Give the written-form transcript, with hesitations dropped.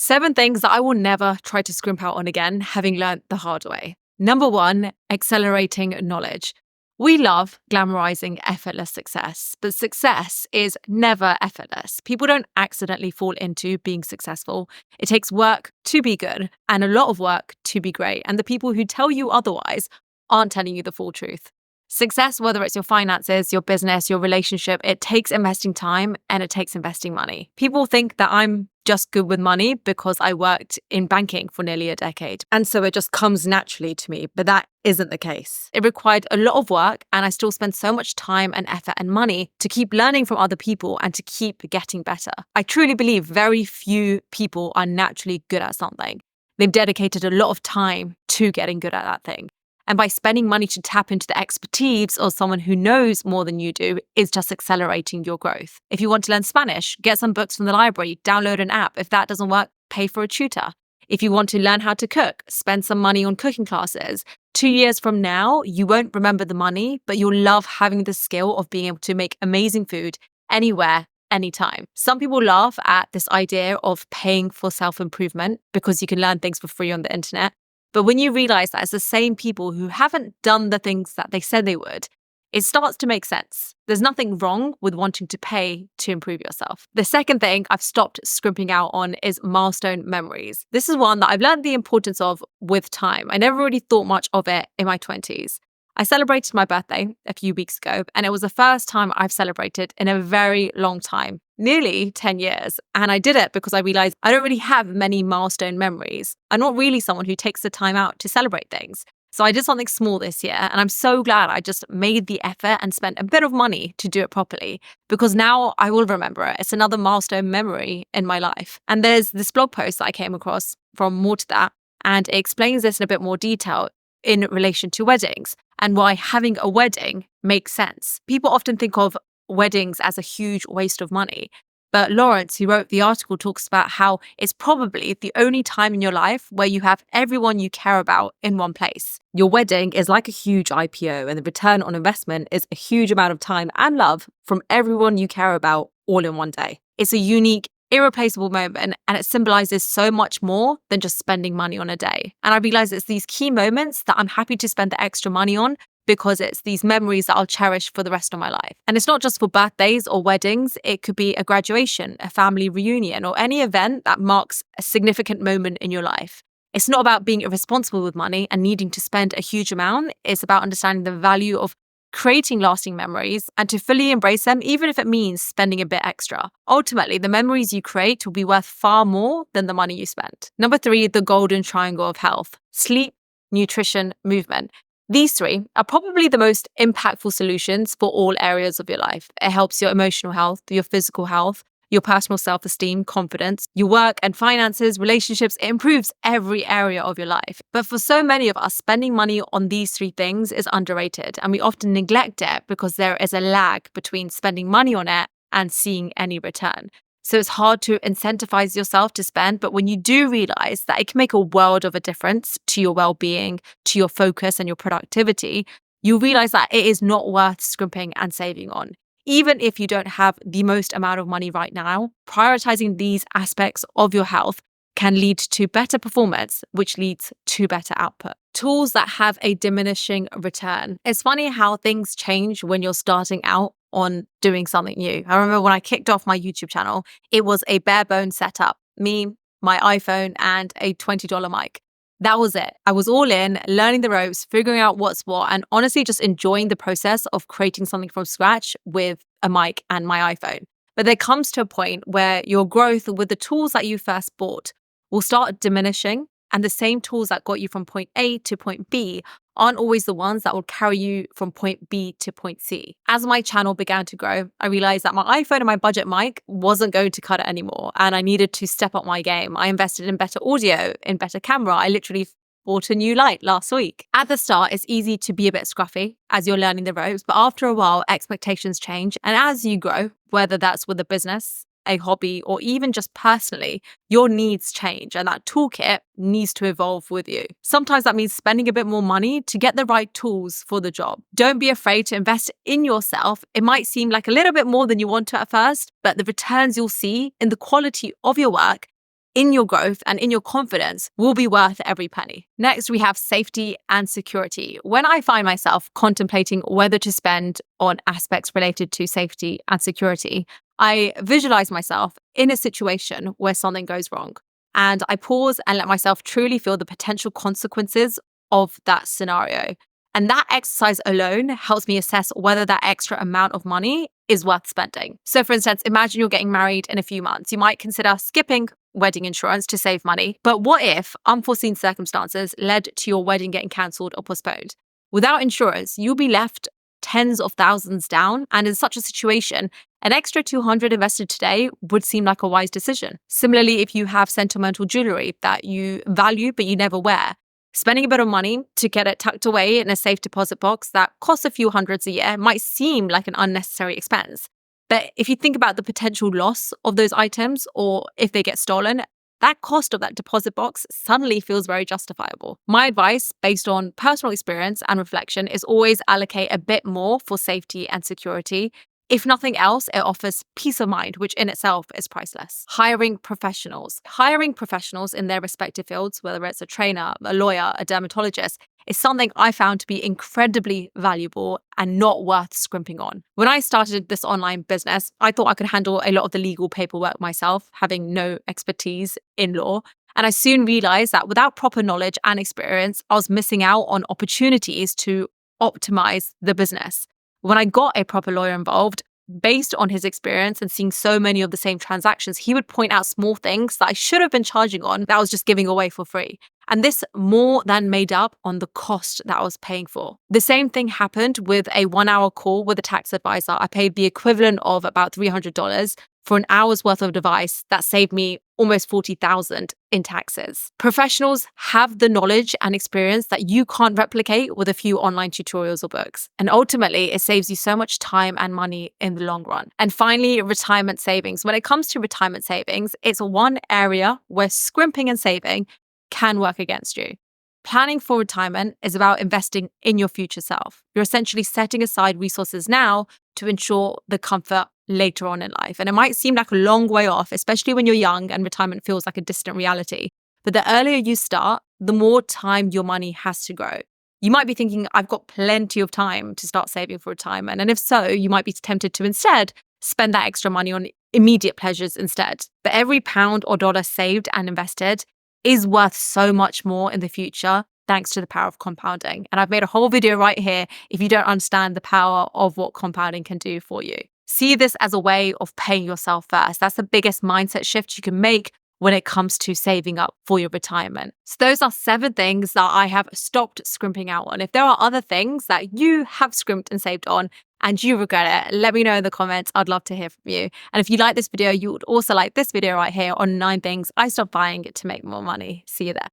7 things that I will never try to scrimp out on again, having learnt the hard way. Number 1, accelerating knowledge. We love glamorizing effortless success, but success is never effortless. People don't accidentally fall into being successful. It takes work to be good and a lot of work to be great. And the people who tell you otherwise aren't telling you the full truth. Success, whether it's your finances, your business, your relationship, it takes investing time and it takes investing money. People think that I'm just good with money because I worked in banking for nearly a decade. And so it just comes naturally to me, but that isn't the case. It required a lot of work and I still spend so much time and effort and money to keep learning from other people and to keep getting better. I truly believe very few people are naturally good at something. They've dedicated a lot of time to getting good at that thing. And by spending money to tap into the expertise of someone who knows more than you do is just accelerating your growth. If you want to learn Spanish, get some books from the library, download an app. If that doesn't work, pay for a tutor. If you want to learn how to cook, spend some money on cooking classes. 2 years from now, you won't remember the money, but you'll love having the skill of being able to make amazing food anywhere, anytime. Some people laugh at this idea of paying for self-improvement because you can learn things for free on the internet. But when you realize that it's the same people who haven't done the things that they said they would, it starts to make sense. There's nothing wrong with wanting to pay to improve yourself. The second thing I've stopped scrimping out on is milestone memories. This is one that I've learned the importance of with time. I never really thought much of it in my 20s. I celebrated my birthday a few weeks ago, and it was the first time I've celebrated in a very long time, nearly 10 years. And I did it because I realized I don't really have many milestone memories. I'm not really someone who takes the time out to celebrate things. So I did something small this year, and I'm so glad I just made the effort and spent a bit of money to do it properly, because now I will remember it. It's another milestone memory in my life. And there's this blog post that I came across from More to That, and it explains this in a bit more detail in relation to weddings and why having a wedding makes sense. People often think of weddings as a huge waste of money. But Lawrence, who wrote the article, talks about how it's probably the only time in your life where you have everyone you care about in one place. Your wedding is like a huge IPO, and the return on investment is a huge amount of time and love from everyone you care about all in one day. It's a unique, irreplaceable moment, and it symbolizes so much more than just spending money on a day. And I realize it's these key moments that I'm happy to spend the extra money on, because it's these memories that I'll cherish for the rest of my life. And it's not just for birthdays or weddings. It could be a graduation, a family reunion, or any event that marks a significant moment in your life. It's not about being irresponsible with money and needing to spend a huge amount. It's about understanding the value of creating lasting memories and to fully embrace them, even if it means spending a bit extra. Ultimately, the memories you create will be worth far more than the money you spent. Number 3, the golden triangle of health: sleep, nutrition, movement. These 3 are probably the most impactful solutions for all areas of your life. It helps your emotional health, your physical health, your personal self-esteem, confidence, your work and finances, relationships. It improves every area of your life. But for so many of us, spending money on these 3 things is underrated, and we often neglect it because there is a lag between spending money on it and seeing any return. So it's hard to incentivize yourself to spend, but when you do realize that it can make a world of a difference to your well-being, to your focus and your productivity, you realize that it is not worth scrimping and saving on. Even if you don't have the most amount of money right now, prioritizing these aspects of your health can lead to better performance, which leads to better output. Tools that have a diminishing return. It's funny how things change when you're starting out on doing something new. I remember when I kicked off my YouTube channel, it was a bare bones setup. Me, my iPhone, and a $20 mic. That was it. I was all in, learning the ropes, figuring out what's what, and honestly just enjoying the process of creating something from scratch with a mic and my iPhone. But there comes to a point where your growth with the tools that you first bought will start diminishing, and the same tools that got you from point A to point B aren't always the ones that will carry you from point B to point C. As my channel began to grow, I realized that my iPhone and my budget mic wasn't going to cut it anymore, and I needed to step up my game. I invested in better audio, in better camera. I literally bought a new light last week. At the start, it's easy to be a bit scruffy as you're learning the ropes, but after a while, expectations change. And as you grow, whether that's with a business, a hobby, or even just personally, your needs change and that toolkit needs to evolve with you. Sometimes that means spending a bit more money to get the right tools for the job. Don't be afraid to invest in yourself. It might seem like a little bit more than you want to at first, but the returns you'll see in the quality of your work in your growth and in your confidence will be worth every penny. Next, we have safety and security. When I find myself contemplating whether to spend on aspects related to safety and security, I visualize myself in a situation where something goes wrong. And I pause and let myself truly feel the potential consequences of that scenario. And that exercise alone helps me assess whether that extra amount of money is worth spending. So, for instance, imagine you're getting married in a few months. You might consider skipping wedding insurance to save money. But what if unforeseen circumstances led to your wedding getting cancelled or postponed? Without insurance, you'll be left tens of thousands down. And in such a situation, an extra $200 invested today would seem like a wise decision. Similarly, if you have sentimental jewelry that you value but you never wear, spending a bit of money to get it tucked away in a safe deposit box that costs a few hundreds a year might seem like an unnecessary expense. But if you think about the potential loss of those items, or if they get stolen, that cost of that deposit box suddenly feels very justifiable. My advice, based on personal experience and reflection, is always allocate a bit more for safety and security. If nothing else, it offers peace of mind, which in itself is priceless. Hiring professionals. Hiring professionals in their respective fields, whether it's a trainer, a lawyer, a dermatologist, is something I found to be incredibly valuable and not worth scrimping on. When I started this online business, I thought I could handle a lot of the legal paperwork myself, having no expertise in law. And I soon realized that without proper knowledge and experience, I was missing out on opportunities to optimize the business. When I got a proper lawyer involved, based on his experience and seeing so many of the same transactions, he would point out small things that I should have been charging on that I was just giving away for free. And this more than made up on the cost that I was paying for. The same thing happened with a 1-hour call with a tax advisor. I paid the equivalent of about $300 for an hour's worth of device that saved me almost $40,000 in taxes. Professionals have the knowledge and experience that you can't replicate with a few online tutorials or books. And ultimately, it saves you so much time and money in the long run. And finally, retirement savings. When it comes to retirement savings, it's one area where scrimping and saving can work against you. Planning for retirement is about investing in your future self. You're essentially setting aside resources now to ensure the comfort later on in life. And it might seem like a long way off, especially when you're young and retirement feels like a distant reality. But the earlier you start, the more time your money has to grow. You might be thinking, I've got plenty of time to start saving for retirement. And if so, you might be tempted to instead spend that extra money on immediate pleasures instead. But every pound or dollar saved and invested is worth so much more in the future thanks to the power of compounding. And I've made a whole video right here if you don't understand the power of what compounding can do for you. See this as a way of paying yourself first. That's the biggest mindset shift you can make when it comes to saving up for your retirement. So those are 7 things that I have stopped scrimping out on. If there are other things that you have scrimped and saved on and you regret it, let me know in the comments. I'd love to hear from you. And if you like this video, you would also like this video right here on 9 things I stopped buying to make more money. See you there.